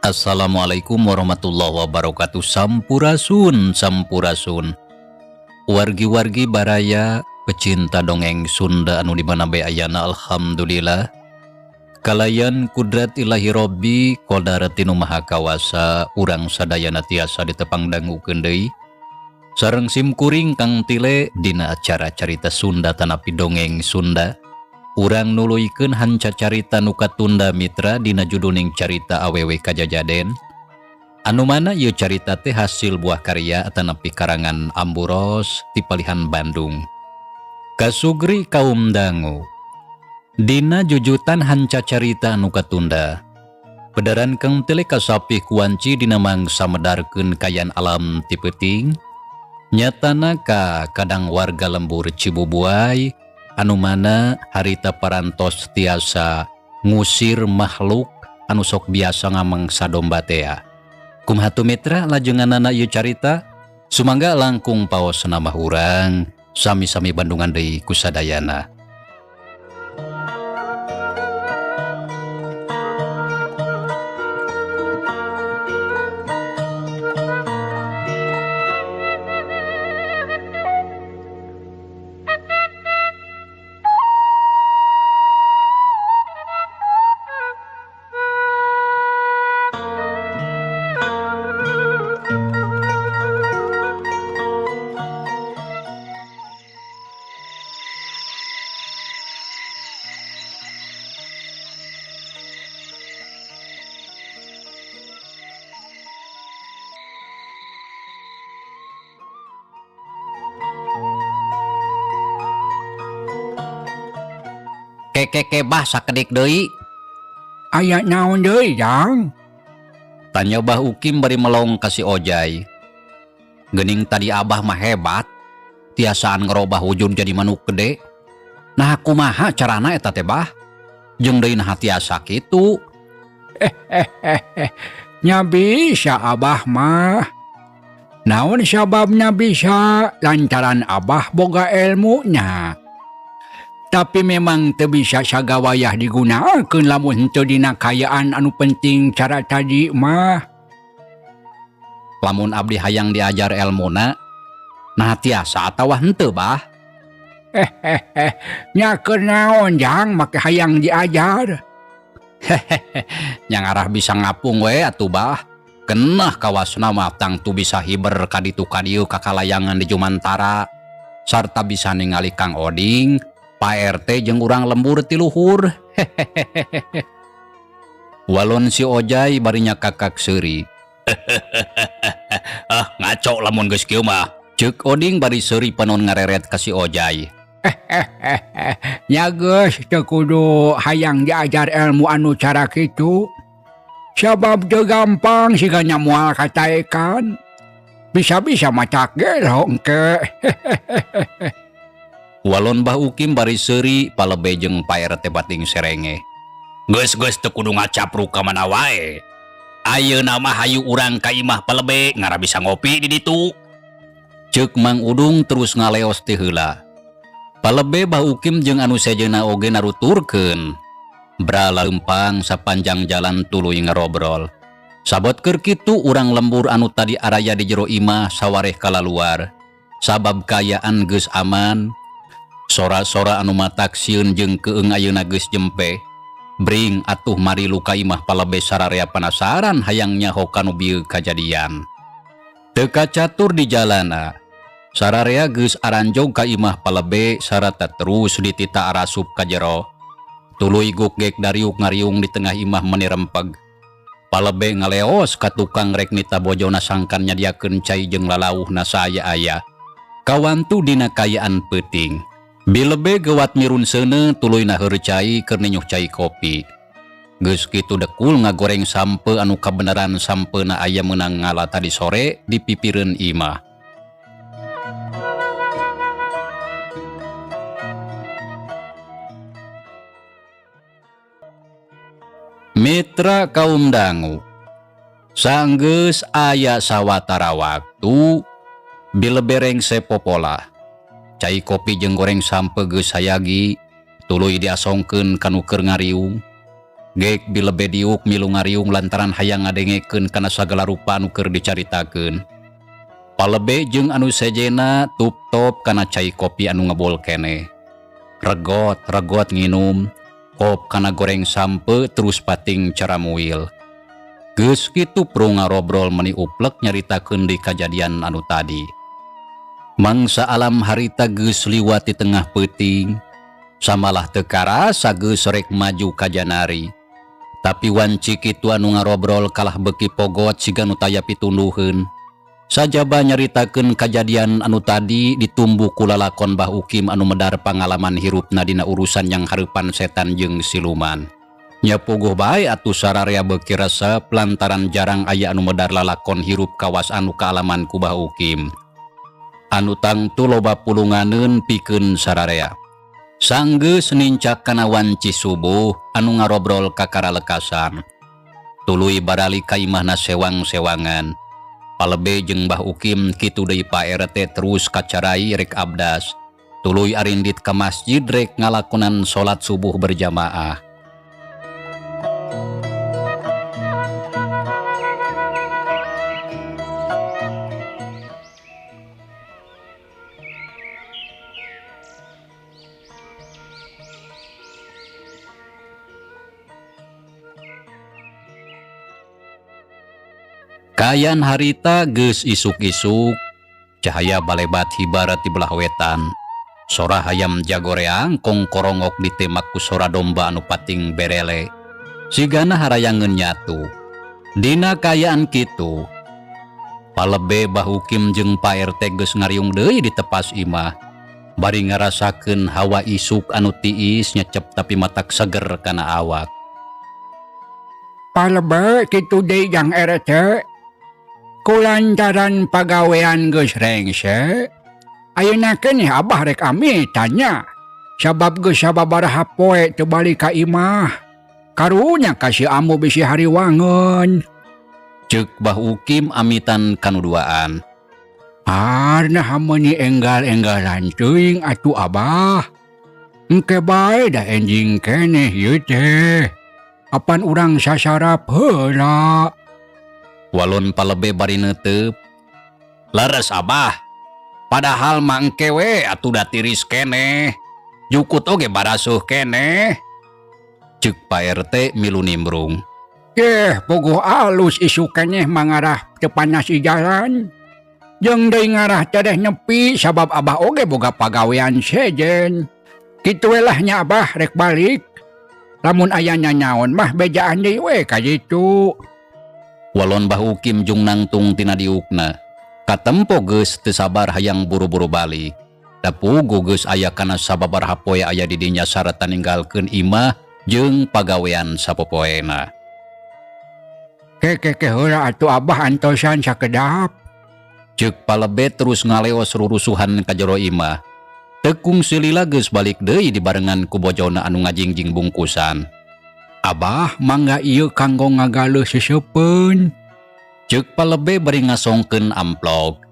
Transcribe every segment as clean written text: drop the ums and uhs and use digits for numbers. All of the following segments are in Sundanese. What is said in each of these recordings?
Assalamualaikum warahmatullahi wabarakatuh. Sampurasun, sampurasun. Wargi-wargi baraya, pecinta dongeng Sunda anu dimana be ayana, alhamdulillah. Kalayan kudrat ilahi Robbi, qadaratinu maha kawasa, urang sadayana tiasa ditepang dangukeun deui. Sareng simkuring Kang Tile dina acara carita Sunda tanapi dongeng Sunda. Urang nuluykeun hanca carita nu katunda mitra dina juduning carita awewe kajajaden. Anu mana ieu carita teh hasil buah karya atanapi karangan Amburos ti Palihan Bandung. Kasugri kaum dangu. Dina jujutan hanca carita anu katunda. Pederan Kang Tile kasapih kuanci dina mangsa medarkeun kayan alam ti peuting. Nyatana ka kadang warga lembur Cibubuay anu mana harita parantos tiasa ngusir makhluk anu sok biasa ngamangsa domba tea. Kumaha mitra lajenganana ieu carita sumangga langkung paosna mah urang sami-sami Bandungan deui kusadayana. Kekebah sakedik deui. Aya naon deui, Jang? Tanya Bah Ukim bari melong ka si Ojay. Geuning tadi Abah mah hebat, tiasaan ngerobah wujud jadi manuk gede. Nah kumaha carana eta teh Bah? Jeung deui naha tiasa kitu. Nya bisa Abah mah. Naon sababna bisa? Lantaran Abah boga ilmunya. Tapi memang teu bisa sagawayah digunakeun lamun teu dina kayaan anu penting cara tadi mah. Lamun abdi hayang diajar elmuna, nah tiasa atawa henteu Bah? Nya keur naon Jang make hayang diajar? Yang arah bisa ngapung we atuh Bah. Kenah kawasna mah tangtu bisa hiber ka ditu ka dieu ka kalayangan di Jumantara. Sarta bisa ningali Kang Oding, Pak RT jeung urang lembur ti luhur. Walon si Ojay barinya kakak seuri. Ngaco lamun geus kieu mah. Ceuk Oding bari seuri panon ngareret ka si Ojay. Nya geus teu kudu hayang diajar ilmu anu cara kitu. Sabab teu gampang sigana moal kataekan. Bisa-bisa macak ge hongke. Walon Bah Ukim bari seuri palebe jeung Pak RT bating serenge. Geus teu kudu ngacapruk ka mana wae. Ayeuna mah hayu urang ka imah palebe ngara bisa ngopi di ditu. Ceuk Mang Udung terus ngaleos teh heula. Palebe Bah Ukim jeung anu sejeuna oge naruturkeun. Brala lempang sapanjang jalan tuluy ngarobrol. Sabot keur kitu urang lembur anu tadi araya di jero imah sawareh kalaluar. Sabab kayaan geus aman. Sora-sora anu matak sieun jeung keung ayeuna geus jempe. Bring atuh mari luka imah palebe sararea penasaran hayang nyaho kanu bieu kajadian. Teu kacatur di jalana. Sararea geus aranjog ka imah palebe sarata terus ditita arasup ka jero. Tuluy gukgek dariuk ngariung di tengah imah meuni rempeg. Palebe ngaleos ka tukang rek nita bojona sangkan nyadiakeun cai jeung lalauhna saaya-aya. Kawantu dina kayaan peuting. Bilebe gewat mirun seuneu tuluyna heur cai keur ninyuh cai kopi. Geus kitu dekul ngagoreng sampe anu kabeneran sampeuna aya meunang ngala tadi sore di pipireun imah. Mitra kaum dangu. Sanggeus aya sawatara waktu bilebe rengse popola. Cai kopi jeung goreng sampe geus hayagi tuluy diasongkeun kanu keur ngariung. Gek bilebe diuk milu ngariung lantaran hayang ngadengekeun kana sagala rupa anu keur dicaritakeun. Palebe jeung anu sejena tup-top kana cai kopi anu ngebol keneh. Regot nginum, kop kana goreng sampe terus pating cara muil. Geus kitu pro ngarobrol meni uplek nyaritakeun di kajadian anu tadi. Mangsa alam harita geus liwat di tengah peuting, samalah teu karasa geus rek maju ka janari. Tapi wanci kitu anu ngarobrol kalah beuki pogot siga nu taya pitunduheun. Sajaba nyaritakeun kajadian anu tadi ditumbu ku lalakon Bah Ukim anu medar pangalaman hirupna dina urusan yang hareupan setan jeung siluman. Nya puguh bae atuh sararea beuki resep lantaran jarang aya anu medar lalakon hirup kawas anu kaalaman ku Bah Ukim. Anu tangtu loba pulunganeun pikeun sararea. Sanggeus nincak kana wanci subuh anu ngarobrol ka karalekasan. Tuluy barali ka imahna sewang-sewangan. Palebe jeung Bah Ukim kitu deui Pak RT terus kacarai rek abdas. Tuluy arindit ka masjid rek ngalakonan salat subuh berjamaah. Kayan harita geus isuk-isuk, cahaya balebat hibarat di belah wetan. Sora hayam jagoreang kong korongok ditemak ku sora domba anu pating berele. Sigana harayangeun nyatu. Dina kayaan kitu, palebe Bah Ukim jeung Pak RT geus ngariung deui di tepas imah. Bari ngarasakeun hawa isuk anu tiis nyecep tapi matak seger kana awak. Palebe kitu deui Jang RT. Kulantaran pagawean geus rengse, ayeuna keneh Abah rek tanya, sabab geus sababaraha poe teu balik ka imah. Karunya kasih amu bisi hariwangeun. Ceuk Bah Ukim amitan kanuduaan. Arna hameni enggal-enggalan teuing atuh Abah. Engke bae da enjing keneh ieu teh. Apan urang sasarap heula. Walon palebe bari neuteup. Leres Abah, padahal mangke we atuh da tiris keneh. Jukut oge barasuh keneh. Ceuk Pak RT milu nimbrung. Puguh alus isu keneh mangarah teu panas di jalan. Jeung deui ngarah teh nepi sabab Abah oge boga pagawean sejen. Kitu we lah nya Abah rek balik. Lamun aya nyaon mah bejaan deui we ka ditu. Walon Bah Ukim jung nangtung tina diukna. Katempo geus teu sabar hayang buru-buru balik. Da puguh geus aya kana sababaraha poe aya di dinya sarta ninggalkeun imah jeung pagawean sapopoena. Ke heula atuh Abah antosan sakedap. Ceuk palebe terus ngaleos rurusuhan ka jero imah. Tekung silila geus balik deui dibarengan ku bojona anu ngajingjing bungkusan. Abah mangga ieu kanggo ngagaleuh seseupeun. Ceuk palebe bari ngasongkeun amplop.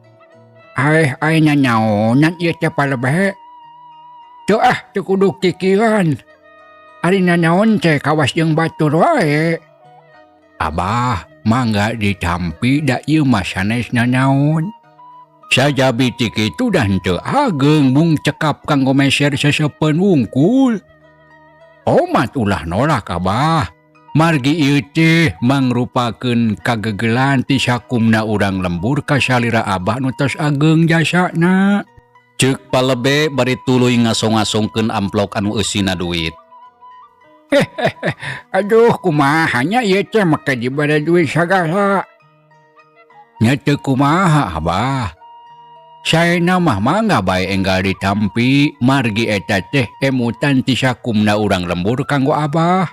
Aya nyaonan ieu teh palebe. Teu teu kudu kikiran. Ari naon teh kawas jeung batur wae. Abah mangga ditampi da ieu mah sanesna naon. Sajabi ti kitu dah henteu ageng mung cekap kanggo meser seseupeun wungkul. Omat ulah nolak Abah. Margi ieu teh mangrupakeun kagegelan ti sakumna urang lembur ka salira Abah nu tos ageng jasana. Ceuk palebe bari tuluy ngasong-ngasongkeun amplop anu eusina duit. Aduh kumaha nya ieu teh make dibere duit sagala. Nya teu kumaha Abah. Saena mah mangga bae enggal ditampi margi eta teh emutan ti sakumna urang lembur kanggo Abah.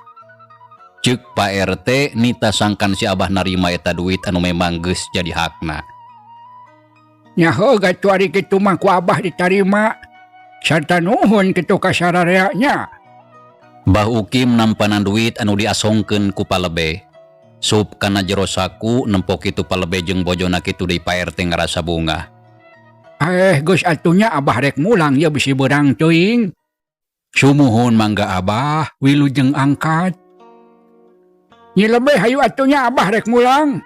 Ceuk Pak RT nita sangkan si Abah narima eta duit anu memang geus jadi hakna. Nya heuh gatu ari kitu mah ku Abah ditarima. Sarta nuhun kitu ka sarareanya. Bah Ukim nampanan duit anu diasongkeun ku palebe. Sup kana jero saku nempo kitu palebe jeung bojona kitu deui Pak RT ngarasa bunga. Geus atunya Abah rek mulang ya bisi beurang teuing. Sumuhun mangga Abah, wilujeng angkat. Nyi lebih hayu atunya abah rek mulang.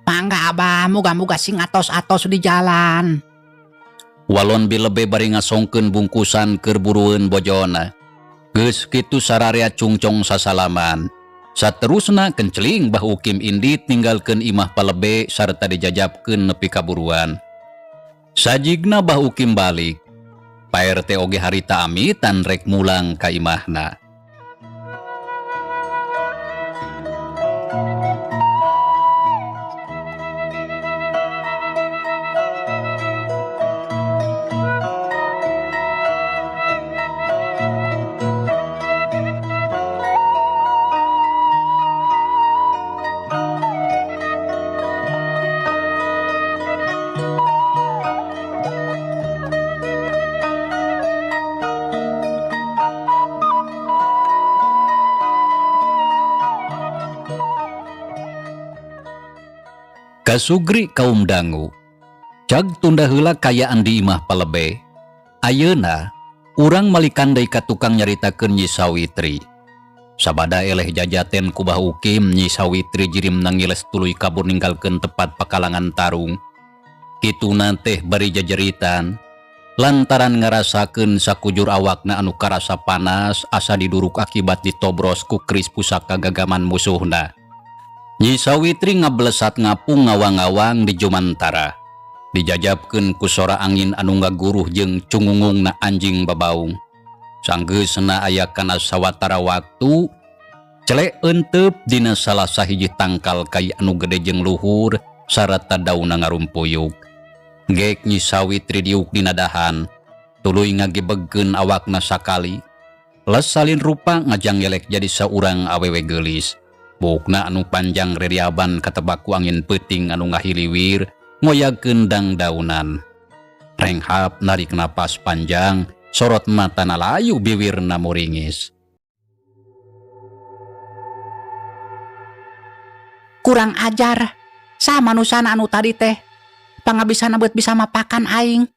Mangga abah, muga-muga sing atos-atos di jalan. Walon bilebe bari ngasongkeun bungkusan keur burueun bojona. Geus kitu sararea cungcong sasalaman. Saterusna kenceling Bah Ukim Indit ninggalkeun imah palebe sarta dijajabkeun nepi ka buruan. Sajigna Bah Ukim balik. Pak RT oge harita amitan rek mulang ka imahna. Kasugri kaum dangu. Cag tunda heula kayaan di imah palebe. Ayeuna urang malikan deui ka tukang nyaritakeun Nyi Sawitri. Sabada eleh jajaten ku Bah Ukim, Nyi Sawitri jirim nangiles tuluy kabur ninggalkeun tepat pakalangan tarung. Kituna teh bari jajeritan lantaran ngarasakeun sakujur awakna anu karasa panas asa diduruk akibat ditobros ku keris pusaka gagaman musuhna. Nyi Sawitri ngablesat ngapung ngawang-ngawang di Jumantara. Dijajabkeun ku sora angin anu ngaguruh jeung cungungungna anjing babaung. Sanggeusna aya kana sawatara waktu celek euteup dina salah sahiji tangkal kai anu gede jeung luhur sarata daunna ngarumpuyuk. Gek Nyi Sawitri diuk dina dahan, tuluy ngagebegkeun awakna sakali. Les salin rupa ngajang yelek jadi saurang awewe geulis. Bukna anu panjang reriaban katebak ku angin peuting anu ngahiliwir ngoyagkeun dangdaunan. Renghap narik napas panjang, sorot matana layu biwirna muringis. Kurang ajar, sa manusana anu tadi teh pangabisana beut bisa mapakan aing.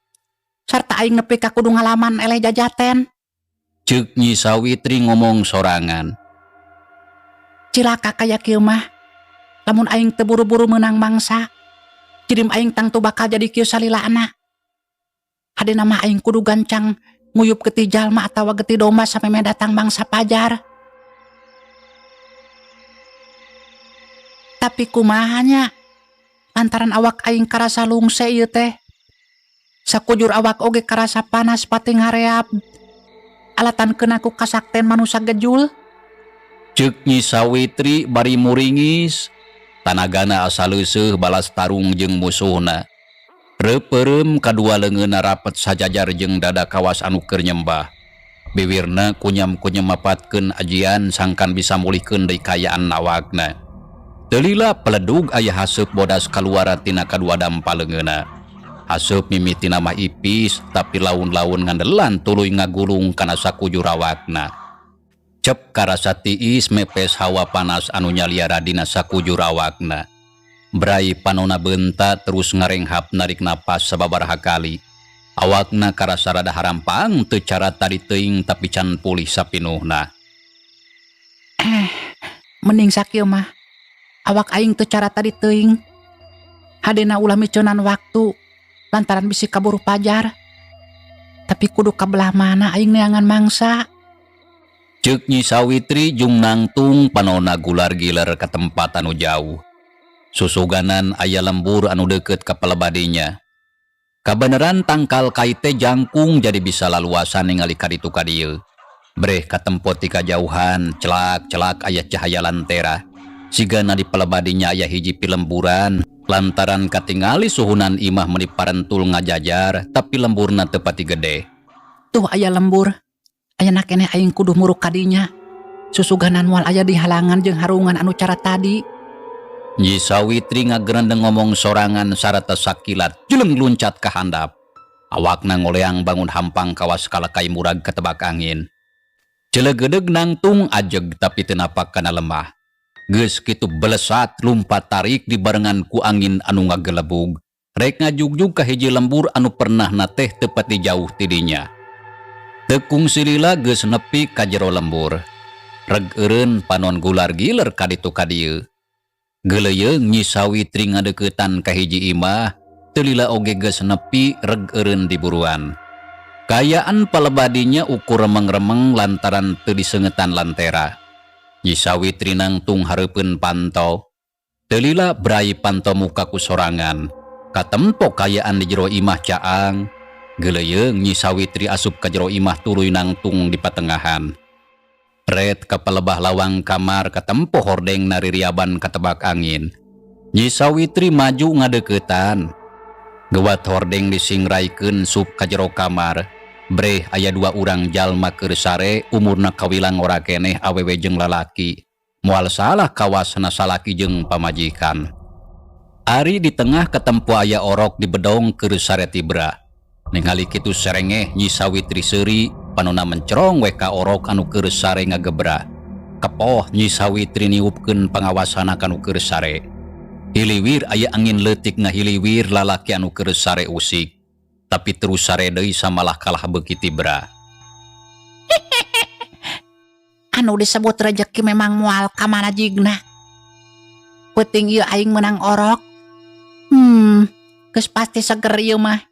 Sarta aing nepi ka kudu ngalaman eleh jajaten. Ceuk Nyi Sawitri ngomong sorangan. Cilaka kaya kieu mah. Lamun aing teu buru-buru meunang mangsa, jirim aing tangtu bakal jadi kieu salilana. Hadena mah aing kudu gancang nguyup geti jalma atawa geti domba sampai datang mangsa pajar. Tapi kumahanya lantaran awak aing karasa lungse ieu teh. Sakujur awak oge karasa panas pati ngareap. Alatankeun aku kasakten manusa gejul. Ceuk Nyi Sawitri bari muringis, tanagana asa leuseuh balas tarung jeung musuhna. Reupeurem kadua leungeunna rapet sajajar jeung dada kawas anu keur nyembah. Bibirna kunyam-kunyam mapatkeun ajian sangkan bisa mulihkeun deui kayaan awakna. Teu lila peledug aya haseup bodas kaluar tina kadua dampal leungeunna. Haseup mimitina mah ipis tapi laun-laun ngandelan tuluy ngagulung kana sakujur awakna. Cep karasa tiis mepes hawa panas anu nyaliara dina sakujur awakna. Brai panona beunta terus ngarenghap narik napas sababaraha kali. Awakna karasa rada harampang teu cara tadi teuing tapi can pulih sapinuhna. Mending sakieu mah. Awak aing teu cara tadi teuing. Hadena ulah miconan waktu lantaran bisi kaburu pajar. Tapi kudu kabelah mana aing neangan mangsa. Ceuk Nyi Sawitri jung nangtung panona gular giler ka tempat anu jauh. Susuganan aya lembur anu deukeut ka palebadinya. Kabeneran tangkal kai teh jangkung jadi bisa laluasan ningali ka ditu ka dieu. Breh katempot ti kajauhan, celak-celak aya cahaya lantera. Sigana di palebadinya aya hiji pilemburan, lantaran katingali suhunan imah meuni parentul ngajajar tapi lemburna teu pati gede. Tuh aya lembur. Ayeuna keneh aing kudu muruk kadinya. Susuganan moal aya di halangan jeung harungan anu cara tadi. Nyi Sawitri ngagerendeng ngomong sorangan sarata sakilat jeleng luncat ka handap. Awakna ngoleang bangun hampang kawas kalakai murag ketebak angin. Celegedeg nangtung ajeg tapi teu napak kana lemah. Geus kitu belesat lumpat tarik dibarengan ku angin anu ngagelebug. Rek ngajugjug ka hiji lembur anu pernah na teh teu pati jauh tidinya. Tekung silila geus nepi ka jero lembur. Reg eureun panon gular giler kaditu kadieu. Geleyeung Nyi Sawitri ngadeukeutan ka hiji imah, teu lila oge geus nepi reg eureun diburuan. Kayaan palebadinya ukur remeng-remeng lantaran teu diseungetan lantera. Nyi Sawitri nangtung hareupeun panto. Teu lila brai panto muka ku sorangan. Katempo kayaan di jero imah caang. Geleyeung Nyi Sawitri asup ka jero imah tuluy nangtung di patengahan. Ret ka palebah lawang kamar katempo hordeng naririaban katebak angin. Nyi Sawitri maju ngadeukeutan. Gewat hordeng disingraikeun sup ka jero kamar. Breh aya 2 urang jalma keur sare umurna kawilang ora keneh awewe jeung lalaki. Moal salah kawasna salaki jeung pamajikan. Ari di tengah katempo aya orok di bedong keur sare tibra. Ningali kitu serengeh Nyi Sawitri seuri panonna mencerong we ka orok anu keur sare ngagebra. Kepoh Nyi Sawitri niupkeun pangawasana kanu keur sare. Hiliwir aya angin leutik ngahiliwir lalaki anu keur sare usik. Tapi terus sare deui samalah kalah beuki tibra. Anu disebut rejeki memang moal ka manajigna. Peuting ieu aing menang orok. Geus pasti seger ieu mah.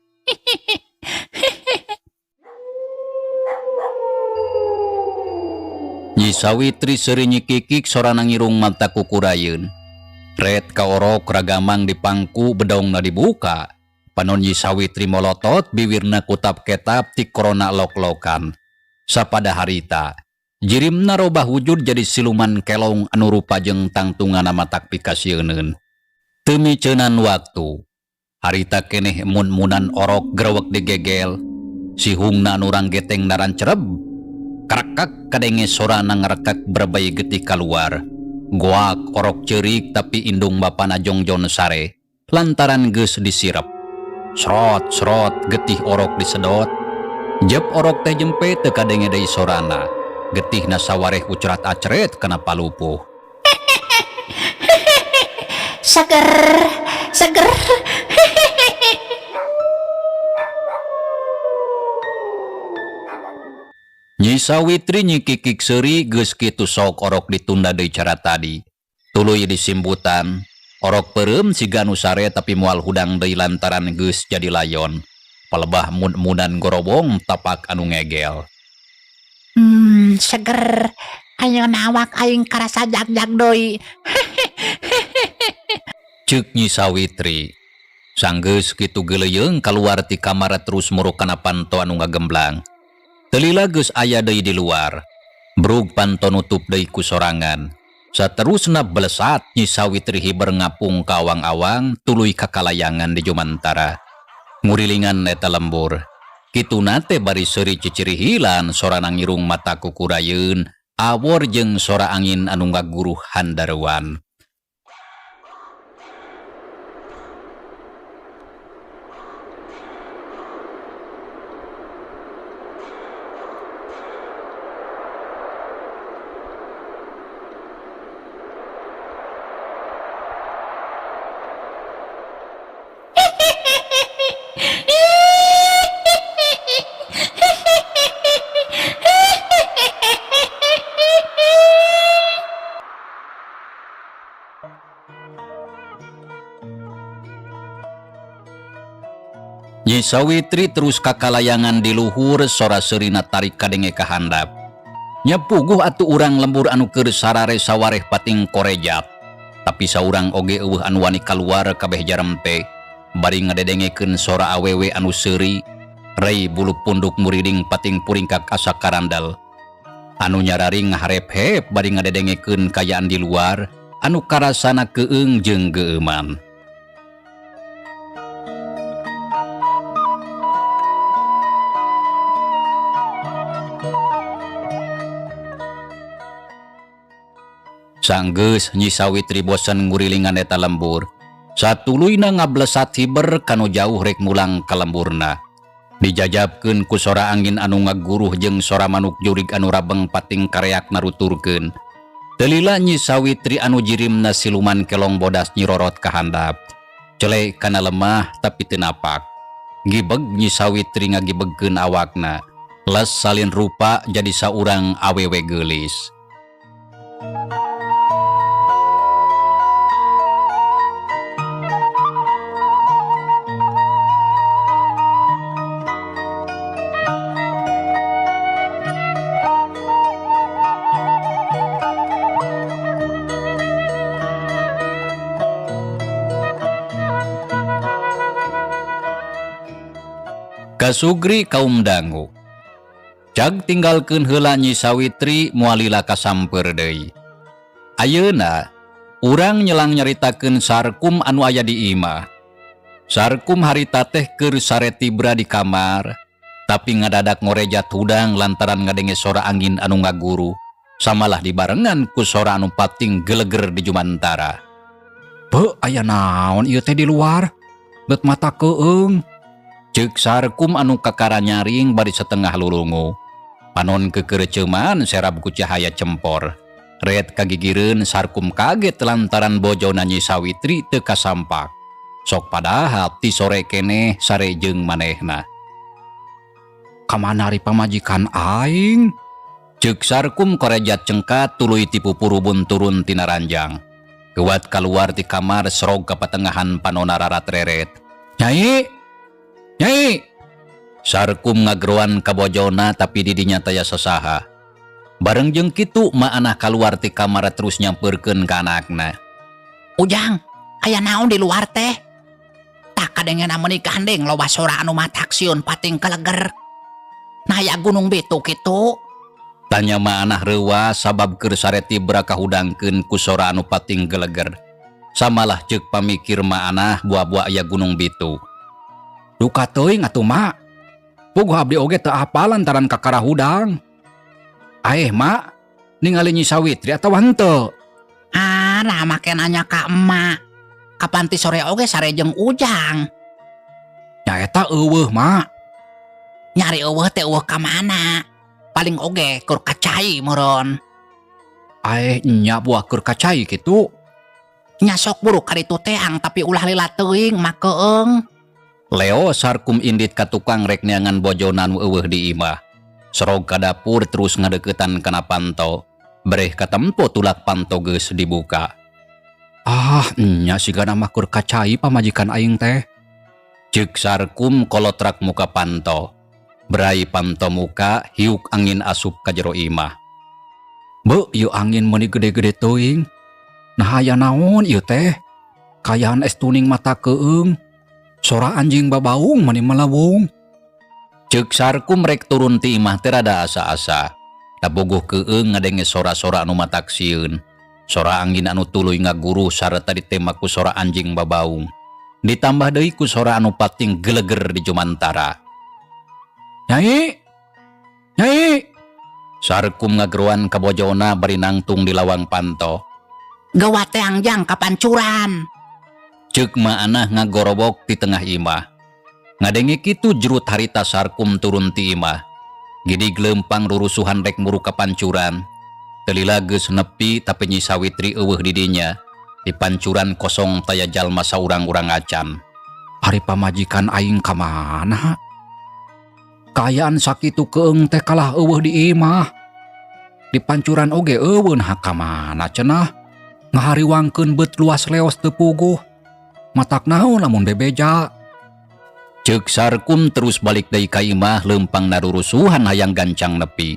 Nyi Sawitri seuri nyikikik sorana ngirung mata kukurayeun. Ret ka orok ragamang dipangku bedongna dibuka. Panon Nyi Sawitri molotot bibirna kutap ketap ti korona lok-lokan. Sapada harita, jirimna robah wujud jadi siluman kelong anu rupa jeung tangtungana matak pikasieun. Teu miceunan waktu. Harita keneh mun-munan orok grewek digegel. Sihungna anu urang geteng naran cereb. Karakak kadenge sorana ngarekak berbayi getih kaluar. Goak orok ceurik tapi indung bapana jongjon sare. Lantaran geus disirep. Srot getih orok disedot. Jep orok teh jempe teu kadenge deui sorana. Getihna sawareh ucerat acret kana palupuh. Seger. Nyi Sawitri nyikikik seuri geus kitu sok orok ditunda deui cara tadi. Tuluy disimbutan. Orok peureum siga anu sare tapi moal hudang deui lantaran geus jadi layon. Palebah mun-munan gorobong tapak anu ngegel. Seger. Ayeuna awak aing karasa jag-jag deui. Ceuk Nyi Sawitri. Sanggeus kitu geleyeung kaluar ti kamar terus muruk kana panto anu ngagemblang. Teu lila geus aya deui di luar. Brug panto nutup deui ku sorangan. Saterusna belesat Nyi Sawitri hiber ngapung ka awang-awang tuluy ka kalayangan di Jumantara. Ngurilingan eta lembur. Kituna teh bari seuri cicirihilan sorana ngirung mata kukurayeun, awor jeung sora angin anu ngaguruh handarewan. Nyi Sawitri terus kakalayangan di luhur sora seurina tarik kadenge ka handap. Nya puguh atuh urang lembur anu keur sarare sawareh pating korejat. Tapi saurang oge eueuh anu wani kaluar kabeh jarem teh bari ngadedengekeun sora awewe anu seuri, rei bulu punduk muriding pating puringkak asa karandal. Anu nyararing ngaharep-hep bari ngadedengekeun kayaan di luar anu karasana keung jeung geuman. Sanggeus Nyi Sawitri bosen ngurilingan eta lembur. Satuluyna ngablesat hiber kanu jauh rek mulang ka lemburna. Dijajabkeun ku sora angin anu ngaguruh jeung sora manuk jurig anu rabeng pating kareak naruturkeun. Teu lila Nyi Sawitri anu jirimna siluman kelong bodas nyirorot ka handap. Celek kana lemah tapi teu napak. Gibeg Nyi Sawitri ngagibegkeun awakna. Les salin rupa jadi saurang awewe geulis. Kasugri kaum dangu. Jag tinggalkeun heula Nyi Sawitri moalila kasamper deui. Ayeuna urang nyelang nyaritakeun sarkum anu aya di imah. Sarkum harita teh keur sare tibra di kamar, tapi ngadadak ngorejat hudang lantaran ngadenge sora angin anu ngaguru, samalah dibarengan ku sora anu pating geleger di jumantara. Be, aya naon ieu teh di luar? Bet mata keung. Ceuk sarkum anu kakara nyaring bari setengah lulungu. Panon kekereceman serab ku cahaya cempor. Red kagigireun sarkum kaget lantaran bojona Nyi Sawitri teu kasampak. Sok padahal ti sore keneh sare jeung manehna. Kamanari pamajikan aing? Ceuk sarkum korejat cengkat tuluy ti pupurubun turun tina ranjang. Kewat kaluar ti kamar serog ka patengahan panona rarat reret. Nyai! Nyai! Sarkum ngageroan ka bojona tapi didinya taya sasaha. Bareng jeung kitu maanah kaluar ti kamar terus nyampeurkeun ka anakna. Ujang, aya naon di luar teh? Tak kadengena meuni gandeng loba sora anu matak sieun pating keleger. Nah aya gunung bitu kitu. Tanya maanah reuwa sabab keur sare tibra kahudangkeun ku sora anu pating geleger. Samalah ceuk pamikir maanah buah-buah aya gunung bitu. Duka teuing atuh mak. Puguh abdi oge teu apal lantaran kakara hudang. Aeh mak, ningali Nyi Sawitri atawa henteu? Ah, nah make nanya ka emak. Kapan ti sore oge sare jeung Ujang? Nyaeta eueuh mak. Nyari eueuh teh eueuh ka mana? Paling oge keur kacai meureun. Aeh nya buah keur kacai kitu. Nya sok buru ka ditu teang tapi ulah lila teuing mak keung. Leo sarkum indit ka tukang rek neangan bojona nu eueuh di imah. Serog ka dapur terus ngadeuketan kana panto. Breh katempo tulak panto geus dibuka. Ah, nya sigana mah keur kacai pamajikan aing teh. Ceuk sarkum kolotrak muka panto. Berai panto muka hiuk angin asup ka jero imah. Be, ieu angin meuni gede-gede teuing. Nah aya naon ieu teh? Kayahan es tuning mata keung. Sora anjing babaung meuni melewung. Ceuk sarkum rek turun ti imah teh rada asa-asa. Tabogoh keung ngadenge sora-sora anu matak sieun. Sora angin anu tuluy ngaguru sareta ditembak ku sora anjing babaung. Ditambah deui ku sora anu pating geleger di jumantara. Nyai! Nyai! Sarkum ngageroan ka bojona bari nangtung di lawang panto. Gawat teh angjang kapancuran. Ceuk maanah ngagorobok di tengah imah. Ngadenge kitu jerut harita sarkum turun ti imah. Gidi gelempang rurusuhan rek muru ka pancuran. Telila geus nepi tapi Nyi Sawitri eueuh di dinya. Di pancuran kosong taya jalma saurang-urang acan. Ari pamajikan aing ka mana? Kayaan sakitu keung teh kalah eueuh di imah. Di pancuran oge eueuh nah ka mana cenah? Ngahariwangkeun beut luas leos teu puguh. Matak naon lamun bebeja. Ceuk sarkum terus balik deui ka imah leumpang narurusuhan hayang gancang nepi.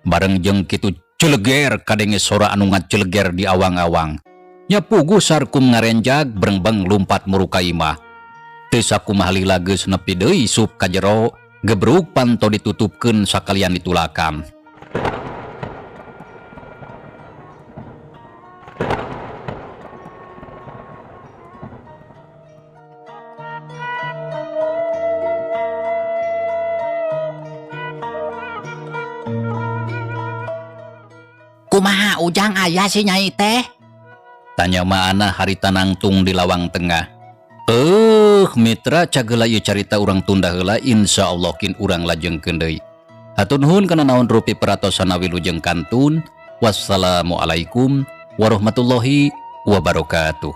Bareng jeung kitu celeger kadenge sora anu ngaceleger di awang-awang. Nya puguh sarkum ngarenjag berengbeng lumpat muru ka imah. Teu sakumaha lila geus nepi deui sup ka jero, gebruk panto ditutupkeun sakalian ditulakan. Kumaha Ujang aya si Nyai teh? Tanya maana harita nangtung di lawang tengah. Mitra cageula ieu carita urang tunda heula insyaallah kin urang lajengkeun deui. Hatur nuhun kana naon rupi peratosan wilujeng kantun. Wassalamualaikum warahmatullahi wabarakatuh.